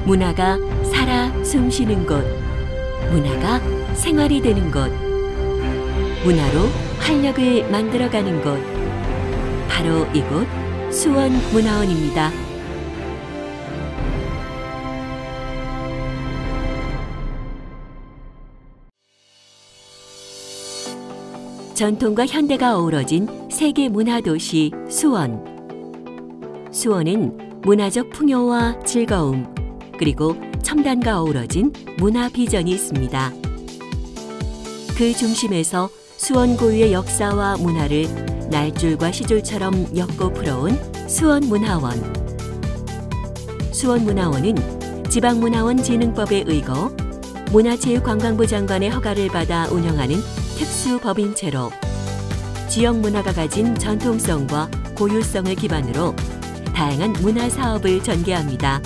문화가 살아 숨쉬는 곳, 문화가 생활이 되는 곳, 문화로 활력을 만들어가는 곳, 바로 이곳 수원문화원입니다. 전통과 현대가 어우러진 세계 문화도시 수원. 수원은 문화적 풍요와 즐거움, 그리고 첨단과 어우러진 문화 비전이 있습니다. 그 중심에서 수원 고유의 역사와 문화를 날줄과 시줄처럼 엮고 풀어온 수원문화원. 수원문화원은 지방문화원진흥법에 의거 문화체육관광부 장관의 허가를 받아 운영하는 특수법인체로 지역 문화가 가진 전통성과 고유성을 기반으로 다양한 문화사업을 전개합니다.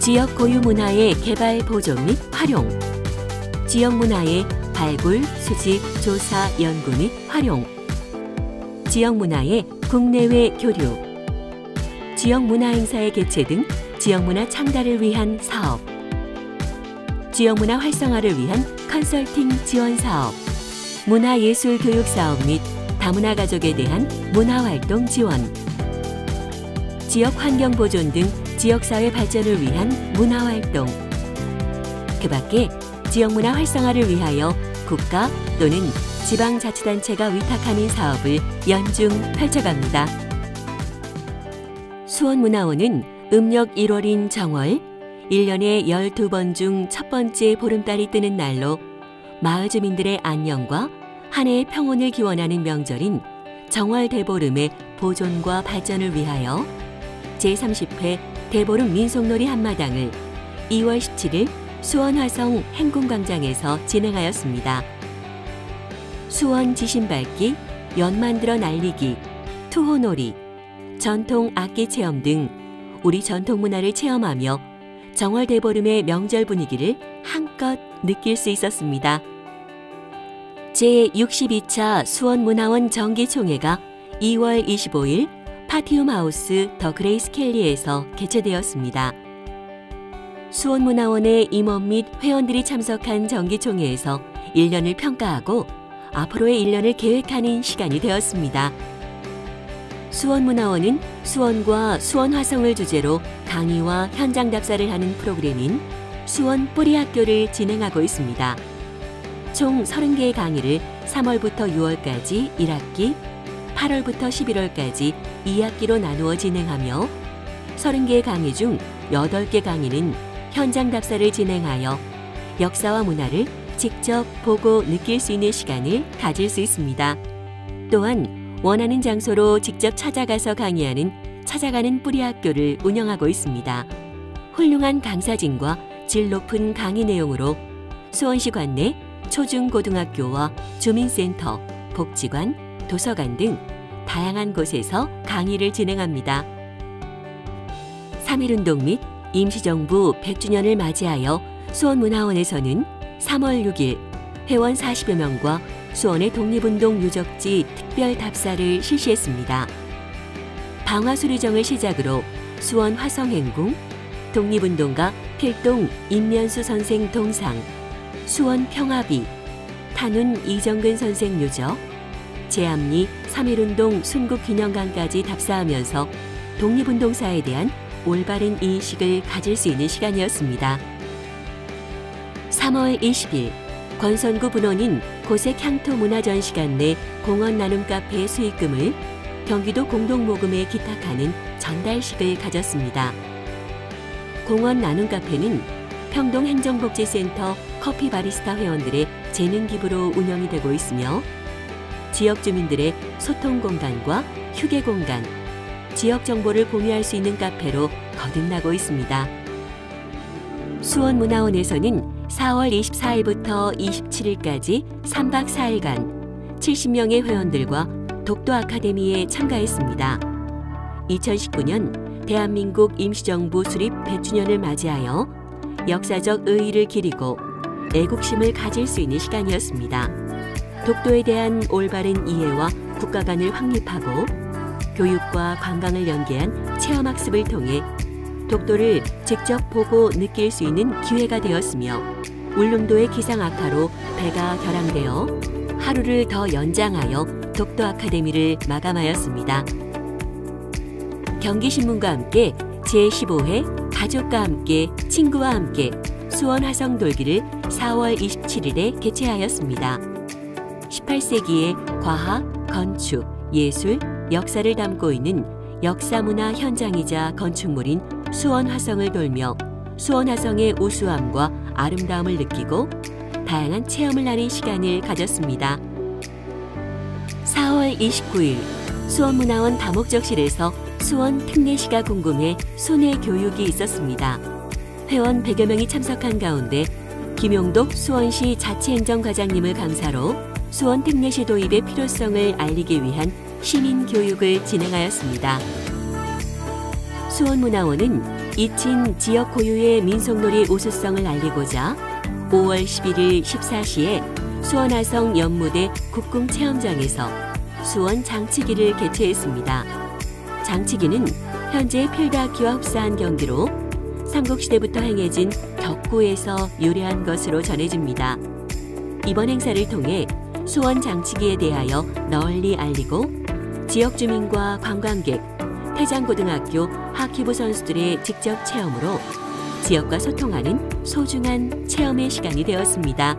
지역 고유 문화의 개발 보존 및 활용, 지역 문화의 발굴, 수집, 조사, 연구 및 활용, 지역 문화의 국내외 교류, 지역 문화 행사의 개최 등 지역 문화 창달을 위한 사업, 지역 문화 활성화를 위한 컨설팅 지원 사업, 문화예술 교육 사업 및 다문화 가족에 대한 문화활동 지원, 지역 환경 보존 등 지역사회 발전을 위한 문화활동, 그 밖에 지역문화 활성화를 위하여 국가 또는 지방자치단체가 위탁하는 사업을 연중 펼쳐갑니다. 수원문화원은 음력 1월인 정월, 1년에 12번 중 첫 번째 보름달이 뜨는 날로 마을 주민들의 안녕과 한 해의 평온을 기원하는 명절인 정월 대보름의 보존과 발전을 위하여 제30회 대보름 민속놀이 한마당을 2월 17일 수원화성 행궁광장에서 진행하였습니다. 수원 지신밟기, 연 만들어 날리기, 투호놀이, 전통 악기 체험 등 우리 전통 문화를 체험하며 정월 대보름의 명절 분위기를 한껏 느낄 수 있었습니다. 제62차 수원문화원 정기총회가 2월 25일 파티움 하우스 더 그레이스 켈리에서 개최되었습니다. 수원문화원의 임원 및 회원들이 참석한 정기총회에서 1년을 평가하고 앞으로의 1년을 계획하는 시간이 되었습니다. 수원문화원은 수원과 수원화성을 주제로 강의와 현장 답사를 하는 프로그램인 수원 뿌리학교를 진행하고 있습니다. 총 30개의 강의를 3월부터 6월까지 1학기, 8월부터 11월까지 2학기로 나누어 진행하며 30개의 강의 중 8개 강의는 현장 답사를 진행하여 역사와 문화를 직접 보고 느낄 수 있는 시간을 가질 수 있습니다. 또한 원하는 장소로 직접 찾아가서 강의하는 찾아가는 뿌리학교를 운영하고 있습니다. 훌륭한 강사진과 질 높은 강의 내용으로 수원시 관내 초중고등학교와 주민센터, 복지관, 도서관 등 다양한 곳에서 강의를 진행합니다. 3.1운동 및 임시정부 100주년을 맞이하여 수원문화원에서는 3월 6일 회원 40여 명과 수원의 독립운동 유적지 특별 답사를 실시했습니다. 방화수리정을 시작으로 수원 화성행궁, 독립운동가 필동 임면수 선생 동상, 수원 평화비, 탄운 이정근 선생 묘적, 제암리 3.1운동 순국기념관까지 답사하면서 독립운동사에 대한 올바른 인식을 가질 수 있는 시간이었습니다. 3월 20일 권선구 분원인 고색향토문화전시관 내 공원 나눔 카페 수익금을 경기도 공동모금에 기탁하는 전달식을 가졌습니다. 공원 나눔 카페는 평동행정복지센터 커피 바리스타 회원들의 재능 기부로 운영이 되고 있으며 지역 주민들의 소통 공간과 휴게 공간, 지역 정보를 공유할 수 있는 카페로 거듭나고 있습니다. 수원문화원에서는 4월 24일부터 27일까지 3박 4일간 70명의 회원들과 독도 아카데미에 참가했습니다. 2019년 대한민국 임시정부 수립 100주년을 맞이하여 역사적 의의를 기리고 애국심을 가질 수 있는 시간이었습니다. 독도에 대한 올바른 이해와 국가관을 확립하고 교육과 관광을 연계한 체험학습을 통해 독도를 직접 보고 느낄 수 있는 기회가 되었으며 울릉도의 기상 악화로 배가 결항되어 하루를 더 연장하여 독도 아카데미를 마감하였습니다. 경기신문과 함께 제15회 가족과 함께 친구와 함께 수원 화성 돌기를 4월 27일에 개최하였습니다. 18세기의 과학, 건축, 예술, 역사를 담고 있는 역사문화 현장이자 건축물인 수원 화성을 돌며 수원 화성의 우수함과 아름다움을 느끼고 다양한 체험을 하는 시간을 가졌습니다. 4월 29일 수원문화원 다목적실에서 수원 특례시가 궁금해 순회 교육이 있었습니다. 회원 100여 명이 참석한 가운데 김용독 수원시 자치행정과장님을 강사로 수원 특례시 도입의 필요성을 알리기 위한 시민교육을 진행하였습니다. 수원문화원은 이친 지역 고유의 민속놀이 우수성을 알리고자 5월 11일 14시에 수원화성 연무대 국궁체험장에서 수원 장치기를 개최했습니다. 장치기는 현재 필드하키와 흡사한 경기로 삼국시대부터 행해진 격구에서 유래한 것으로 전해집니다. 이번 행사를 통해 수원 장치기에 대하여 널리 알리고 지역 주민과 관광객, 태장고등학교 하키부 선수들의 직접 체험으로 지역과 소통하는 소중한 체험의 시간이 되었습니다.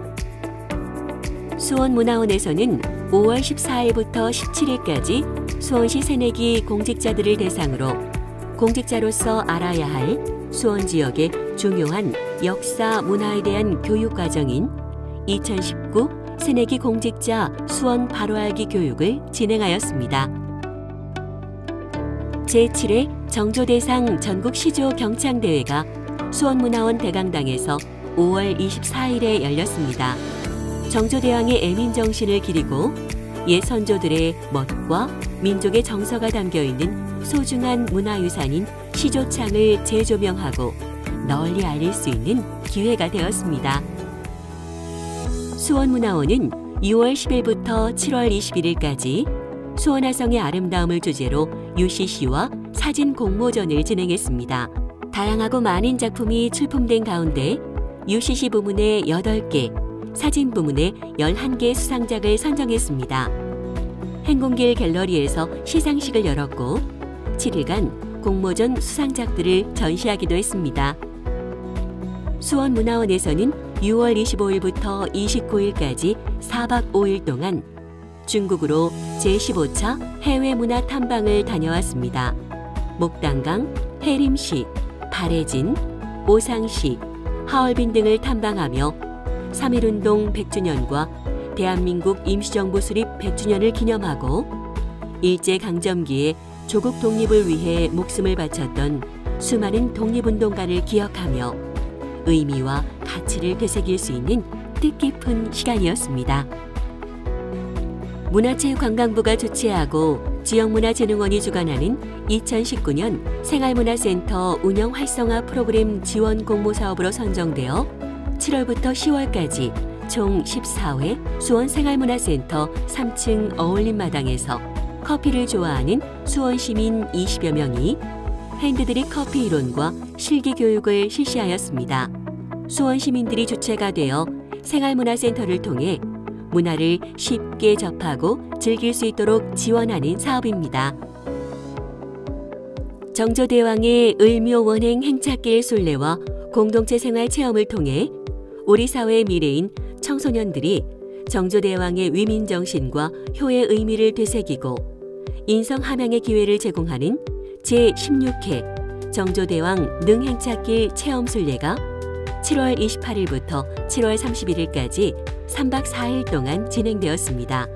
수원문화원에서는 5월 14일부터 17일까지 수원시 새내기 공직자들을 대상으로 공직자로서 알아야 할 수원 지역의 중요한 역사, 문화에 대한 교육 과정인 2019 새내기 공직자 수원 바로알기 교육을 진행하였습니다. 제7회 정조대상 전국 시조 경창대회가 수원문화원 대강당에서 5월 24일에 열렸습니다. 정조대왕의 애민정신을 기리고 옛 선조들의 멋과 민족의 정서가 담겨있는 소중한 문화유산인 시조창을 재조명하고 널리 알릴 수 있는 기회가 되었습니다. 수원문화원은 6월 10일부터 7월 21일까지 수원화성의 아름다움을 주제로 UCC와 사진 공모전을 진행했습니다. 다양하고 많은 작품이 출품된 가운데 UCC 부문에 8개, 사진 부문에 11개 수상작을 선정했습니다. 행궁길 갤러리에서 시상식을 열었고 7일간 공모전 수상작들을 전시하기도 했습니다. 수원문화원에서는 6월 25일부터 29일까지 4박 5일 동안 중국으로 제15차 해외문화 탐방을 다녀왔습니다. 목단강, 해림시, 발해진, 오상시, 하얼빈 등을 탐방하며 3.1운동 100주년과 대한민국 임시정부 수립 100주년을 기념하고 일제강점기에 조국 독립을 위해 목숨을 바쳤던 수많은 독립운동가를 기억하며 의미와 가치를 되새길 수 있는 뜻깊은 시간이었습니다. 문화체육관광부가 주최하고 지역문화진흥원이 주관하는 2019년 생활문화센터 운영 활성화 프로그램 지원 공모 사업으로 선정되어 7월부터 10월까지 총 14회 수원 생활문화센터 3층 어울림마당에서 커피를 좋아하는 수원 시민 20여 명이 핸드드립 커피 이론과 실기 교육을 실시하였습니다. 수원 시민들이 주체가 되어 생활문화센터를 통해 문화를 쉽게 접하고 즐길 수 있도록 지원하는 사업입니다. 정조대왕의 을묘원행 행차길 순례와 공동체 생활 체험을 통해 우리 사회의 미래인 청소년들이 정조대왕의 위민정신과 효의 의미를 되새기고 인성함양의 기회를 제공하는 제16회 정조대왕 능행차길 체험순례가 7월 28일부터 7월 31일까지 3박 4일 동안 진행되었습니다.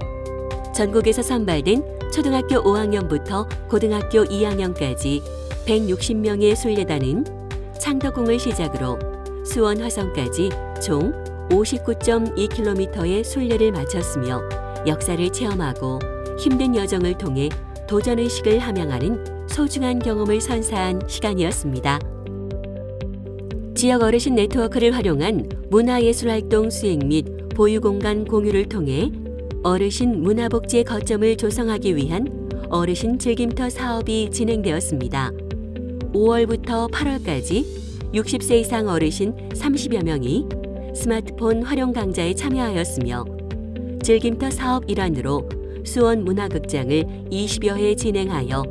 전국에서 선발된 초등학교 5학년부터 고등학교 2학년까지 160명의 순례단은 창덕궁을 시작으로 수원 화성까지 총 59.2km의 순례를 마쳤으며 역사를 체험하고 힘든 여정을 통해 도전의식을 함양하는 소중한 경험을 선사한 시간이었습니다. 지역 어르신 네트워크를 활용한 문화예술활동 수행 및 보유공간 공유를 통해 어르신 문화복지의 거점을 조성하기 위한 어르신 즐김터 사업이 진행되었습니다. 5월부터 8월까지 60세 이상 어르신 30여 명이 스마트폰 활용 강좌에 참여하였으며 즐김터 사업 일환으로 수원 문화극장을 20여 회 진행하여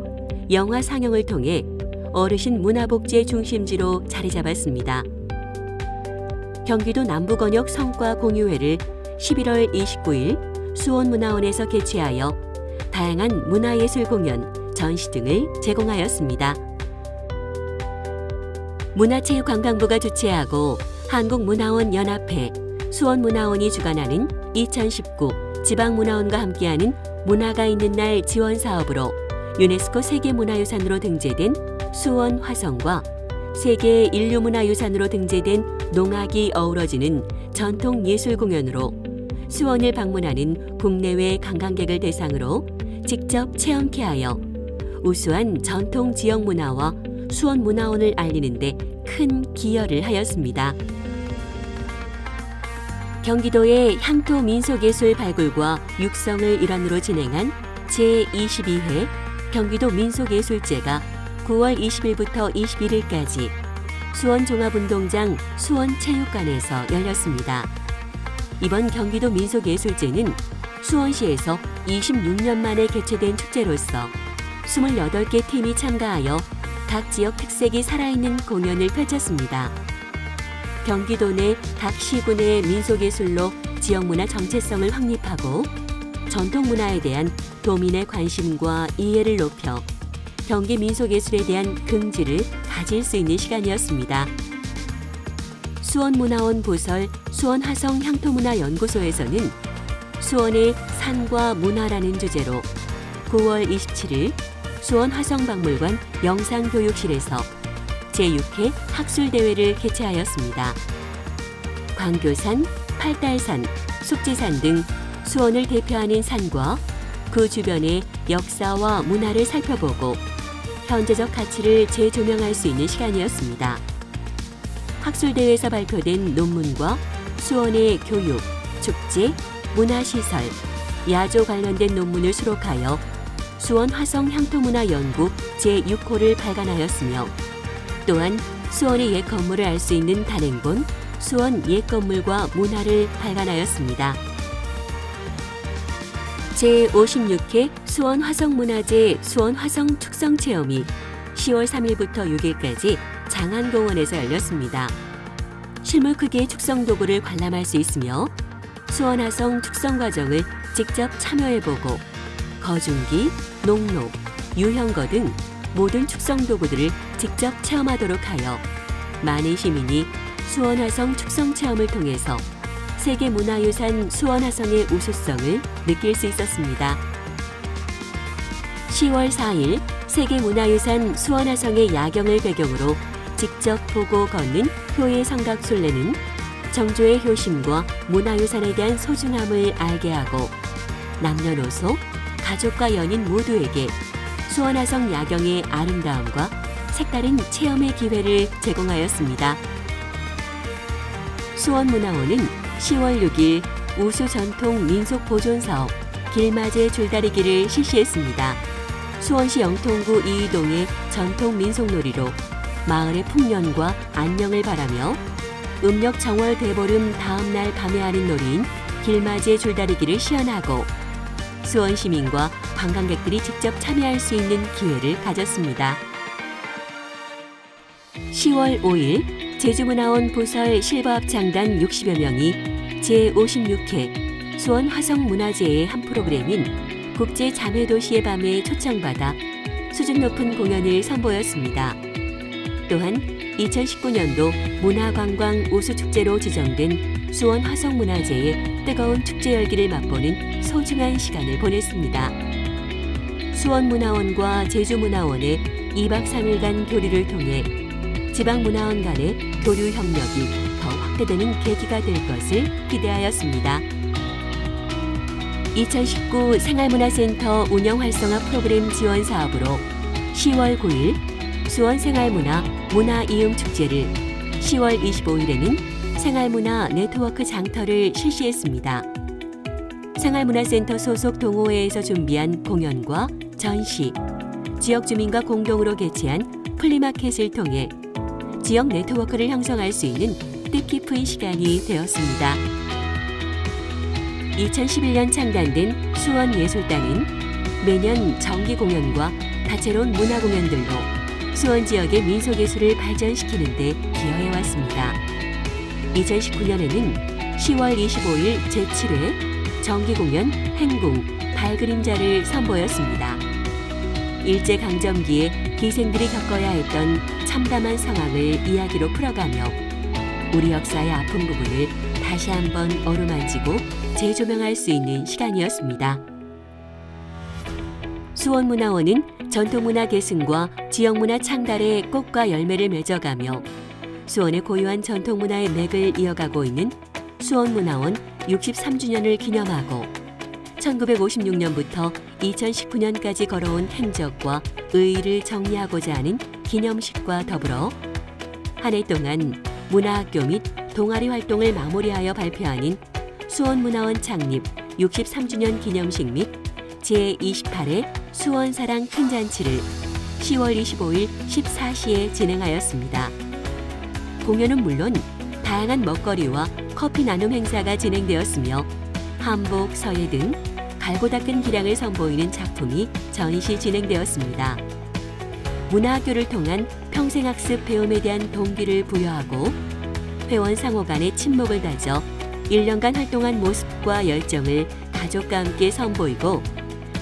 영화 상영을 통해 어르신 문화복지의 중심지로 자리 잡았습니다. 경기도 남부권역 성과 공유회를 11월 29일 수원문화원에서 개최하여 다양한 문화예술 공연, 전시 등을 제공하였습니다. 문화체육관광부가 주최하고 한국문화원연합회, 수원문화원이 주관하는 2019 지방문화원과 함께하는 문화가 있는 날 지원 사업으로 유네스코 세계문화유산으로 등재된 수원 화성과 세계 인류문화유산으로 등재된 농악이 어우러지는 전통예술 공연으로 수원을 방문하는 국내외 관광객을 대상으로 직접 체험케 하여 우수한 전통 지역 문화와 수원 문화원을 알리는 데 큰 기여를 하였습니다. 경기도의 향토 민속예술 발굴과 육성을 일환으로 진행한 제22회 경기도 민속예술제가 9월 20일부터 21일까지 수원종합운동장 수원체육관에서 열렸습니다. 이번 경기도 민속예술제는 수원시에서 26년 만에 개최된 축제로서 28개 팀이 참가하여 각 지역 특색이 살아있는 공연을 펼쳤습니다. 경기도 내 각 시군의 민속예술로 지역문화 정체성을 확립하고 전통문화에 대한 도민의 관심과 이해를 높여 경기 민속예술에 대한 긍지를 가질 수 있는 시간이었습니다. 수원문화원 부설 수원화성향토문화연구소에서는 수원의 산과 문화라는 주제로 9월 27일 수원화성박물관 영상교육실에서 제6회 학술대회를 개최하였습니다. 광교산, 팔달산, 숙지산 등 수원을 대표하는 산과 그 주변의 역사와 문화를 살펴보고 현재적 가치를 재조명할 수 있는 시간이었습니다. 학술대회에서 발표된 논문과 수원의 교육, 축제, 문화시설, 야조 관련된 논문을 수록하여 수원 화성향토문화연구 제6호를 발간하였으며 또한 수원의 옛 건물을 알 수 있는 단행본 수원 옛 건물과 문화를 발간하였습니다. 제56회 수원화성문화제 수원화성축성체험이 10월 3일부터 6일까지 장안공원에서 열렸습니다. 실물 크기의 축성도구를 관람할 수 있으며 수원화성 축성과정을 직접 참여해보고 거중기, 농로, 유형거 등 모든 축성도구들을 직접 체험하도록 하여 많은 시민이 수원화성 축성체험을 통해서 세계문화유산 수원화성의 우수성을 느낄 수 있었습니다. 10월 4일 세계문화유산 수원화성의 야경을 배경으로 직접 보고 걷는 효의 성각순례는 정조의 효심과 문화유산에 대한 소중함을 알게 하고 남녀노소, 가족과 연인 모두에게 수원화성 야경의 아름다움과 색다른 체험의 기회를 제공하였습니다. 수원문화원은 10월 6일 우수 전통 민속 보존 사업 길맞이 줄다리기를 실시했습니다. 수원시 영통구 이이동의 전통 민속놀이로 마을의 풍년과 안녕을 바라며 음력 정월 대보름 다음 날 밤에 하는 놀이인 길맞이 줄다리기를 시연하고 수원 시민과 관광객들이 직접 참여할 수 있는 기회를 가졌습니다. 10월 5일 제주문화원 부설 실버합창단 60여 명이 제56회 수원 화성문화제의 한 프로그램인 국제자매도시의 밤에 초청받아 수준 높은 공연을 선보였습니다. 또한 2019년도 문화관광 우수축제로 지정된 수원 화성문화제의 뜨거운 축제 열기를 맛보는 소중한 시간을 보냈습니다. 수원문화원과 제주문화원의 2박 3일간 교류를 통해 지방문화원 간의 교류 협력이 더 확대되는 계기가 될 것을 기대하였습니다. 2019 생활문화센터 운영 활성화 프로그램 지원 사업으로 10월 9일 수원생활문화 문화이음축제를 10월 25일에는 생활문화 네트워크 장터를 실시했습니다. 생활문화센터 소속 동호회에서 준비한 공연과 전시, 지역 주민과 공동으로 개최한 플리마켓을 통해 지역 네트워크를 형성할 수 있는 뜻깊은 시간이 되었습니다. 2011년 창단된 수원예술단은 매년 정기 공연과 다채로운 문화 공연들로 수원 지역의 민속예술을 발전시키는 데 기여해왔습니다. 2019년에는 10월 25일 제7회 정기 공연 행궁 달그림자를 선보였습니다. 일제강점기에 기생들이 겪어야 했던 참담한 상황을 이야기로 풀어가며 우리 역사의 아픈 부분을 다시 한번 어루만지고 재조명할 수 있는 시간이었습니다. 수원문화원은 전통문화 계승과 지역문화 창달의 꽃과 열매를 맺어가며 수원의 고유한 전통문화의 맥을 이어가고 있는 수원문화원 63주년을 기념하고 1956년부터 2019년까지 걸어온 행적과 의의를 정리하고자 하는 기념식과 더불어 한 해 동안 문화학교 및 동아리 활동을 마무리하여 발표하는 수원문화원 창립 63주년 기념식 및 제28회 수원사랑 큰잔치를 10월 25일 14시에 진행하였습니다. 공연은 물론 다양한 먹거리와 커피 나눔 행사가 진행되었으며 한복, 서예 등 갈고 닦은 기량을 선보이는 작품이 전시 진행되었습니다. 문화학교를 통한 평생학습 배움에 대한 동기를 부여하고 회원 상호 간의 친목을 다져 1년간 활동한 모습과 열정을 가족과 함께 선보이고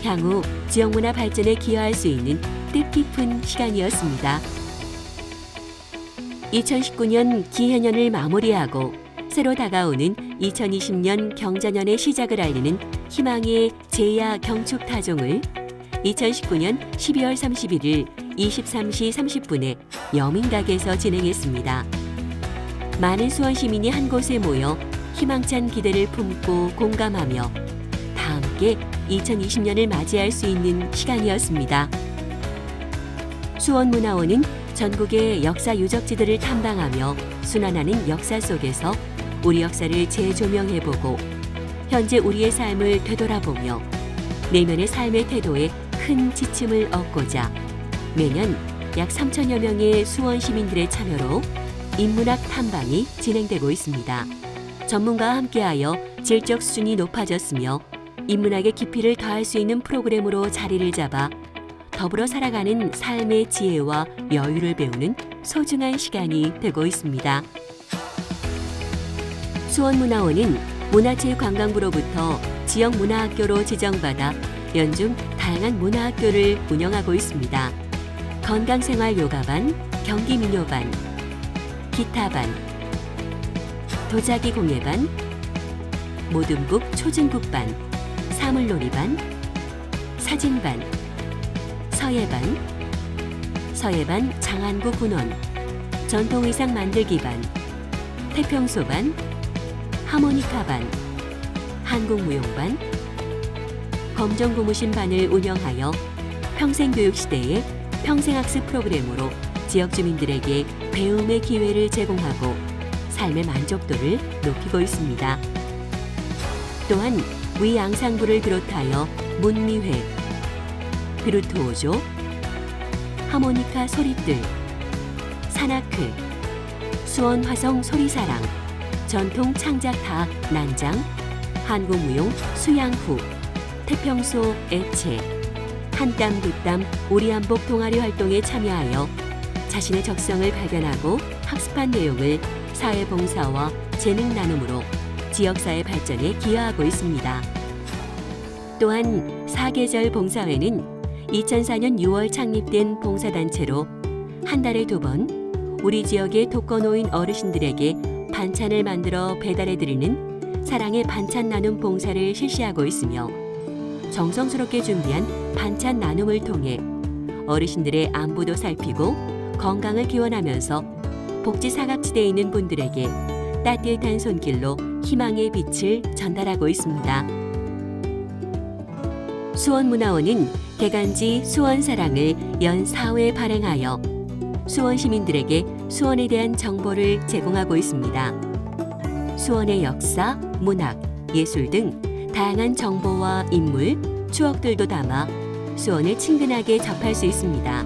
향후 지역문화 발전에 기여할 수 있는 뜻깊은 시간이었습니다. 2019년 기해년을 마무리하고 새로 다가오는 2020년 경자년의 시작을 알리는 희망의 제야 경축타종을 2019년 12월 31일 23시 30분에 여민각에서 진행했습니다. 많은 수원 시민이 한 곳에 모여 희망찬 기대를 품고 공감하며 다 함께 2020년을 맞이할 수 있는 시간이었습니다. 수원문화원은 전국의 역사 유적지들을 탐방하며 순환하는 역사 속에서 우리 역사를 재조명해보고 현재 우리의 삶을 되돌아보며 내면의 삶의 태도에 큰 지침을 얻고자 매년 약 3천여 명의 수원 시민들의 참여로 인문학 탐방이 진행되고 있습니다. 전문가와 함께하여 질적 수준이 높아졌으며 인문학의 깊이를 더할 수 있는 프로그램으로 자리를 잡아 더불어 살아가는 삶의 지혜와 여유를 배우는 소중한 시간이 되고 있습니다. 수원문화원은 문화체육관광부로부터 지역문화학교로 지정받아 연중 다양한 문화학교를 운영하고 있습니다. 건강생활요가반, 경기민요반, 기타반, 도자기 공예반, 모든북 초중급반, 사물놀이반, 사진반, 서예반 장안구 군원, 전통의상 만들기반, 태평소반, 하모니카반, 한국무용반, 검정고무신반을 운영하여 평생교육시대의 평생학습 프로그램으로 지역 주민들에게 배움의 기회를 제공하고 삶의 만족도를 높이고 있습니다. 또한 위앙상부를 비롯하여 문미회, 비루토오조, 하모니카 소리뜰, 산악회, 수원화성 소리사랑, 전통 창작다학 난장, 한국무용 수양후, 태평소 애체, 한땀 두땀 우리한복 동아리 활동에 참여하여 자신의 적성을 발견하고 학습한 내용을 사회봉사와 재능 나눔으로 지역사회 발전에 기여하고 있습니다. 또한 사계절 봉사회는 2004년 6월 창립된 봉사단체로 한 달에 2번 우리 지역의 독거노인 어르신들에게 반찬을 만들어 배달해드리는 사랑의 반찬 나눔 봉사를 실시하고 있으며 정성스럽게 준비한 반찬 나눔을 통해 어르신들의 안부도 살피고 건강을 기원하면서 복지 사각지대에 있는 분들에게 따뜻한 손길로 희망의 빛을 전달하고 있습니다. 수원문화원은 개간지 수원사랑을 연 4회 발행하여 수원 시민들에게 수원에 대한 정보를 제공하고 있습니다. 수원의 역사, 문학, 예술 등 다양한 정보와 인물, 추억들도 담아 수원을 친근하게 접할 수 있습니다.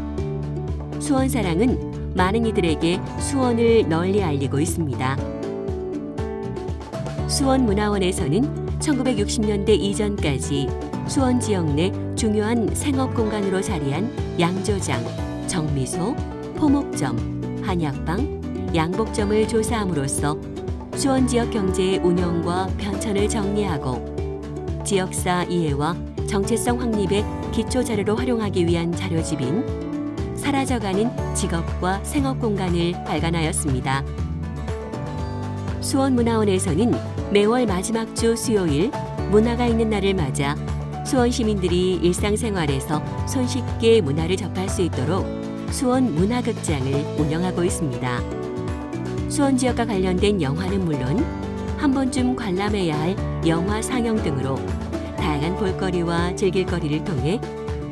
수원사랑은 많은 이들에게 수원을 널리 알리고 있습니다. 수원문화원에서는 1960년대 이전까지 수원 지역 내 중요한 생업 공간으로 자리한 양조장, 정미소, 포목점, 한약방, 양복점을 조사함으로써 수원 지역 경제의 운영과 변천을 정리하고 지역사 이해와 정체성 확립의 기초 자료로 활용하기 위한 자료집인 사라져가는 직업과 생업 공간을 발간하였습니다. 수원문화원에서는 매월 마지막 주 수요일 문화가 있는 날을 맞아 수원 시민들이 일상생활에서 손쉽게 문화를 접할 수 있도록 수원 문화극장을 운영하고 있습니다. 수원 지역과 관련된 영화는 물론 한 번쯤 관람해야 할 영화 상영 등으로 다양한 볼거리와 즐길거리를 통해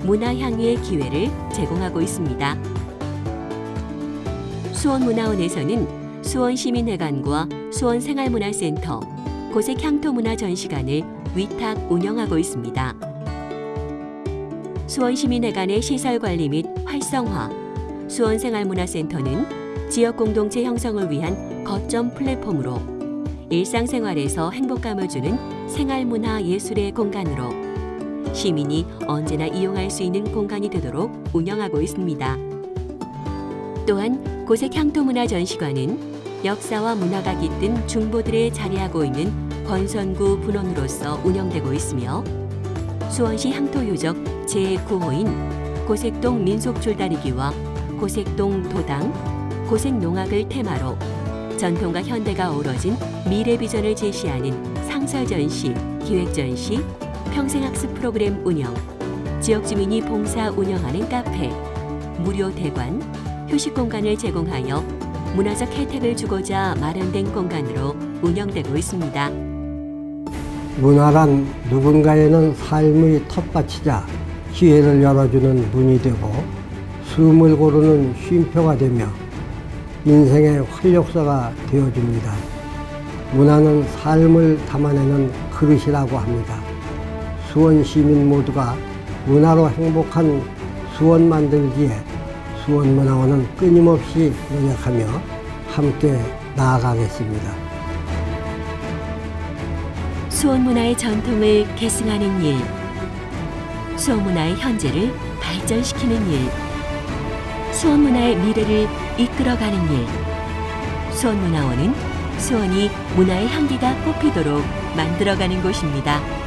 문화 향유의 기회를 제공하고 있습니다. 수원문화원에서는 수원시민회관과 수원생활문화센터, 고색향토문화 전시관을 위탁 운영하고 있습니다. 수원시민회관의 시설관리 및 활성화, 수원생활문화센터는 지역 공동체 형성을 위한 거점 플랫폼으로 일상생활에서 행복감을 주는 생활문화 예술의 공간으로 시민이 언제나 이용할 수 있는 공간이 되도록 운영하고 있습니다. 또한 고색향토문화 전시관은 역사와 문화가 깃든 중보들에 자리하고 있는 권선구 분원으로서 운영되고 있으며 수원시 향토유적 제9호인 고색동 민속줄다리기와 고색동 도당, 고색농악을 테마로 전통과 현대가 어우러진 미래비전을 제시하는 상설전시, 기획전시, 평생학습 프로그램 운영, 지역 주민이 봉사 운영하는 카페, 무료 대관, 휴식 공간을 제공하여 문화적 혜택을 주고자 마련된 공간으로 운영되고 있습니다. 문화란 누군가에는 삶의 텃밭이자 기회를 열어주는 문이 되고 숨을 고르는 쉼표가 되며 인생의 활력소가 되어줍니다. 문화는 삶을 담아내는 그릇이라고 합니다. 수원 시민 모두가 문화로 행복한 수원 만들기에 수원문화원은 끊임없이 노력하며 함께 나아가겠습니다. 수원문화의 전통을 계승하는 일, 수원문화의 현재를 발전시키는 일, 수원문화의 미래를 이끌어가는 일. 수원문화원은 수원이 문화의 향기가 꽃피도록 만들어가는 곳입니다.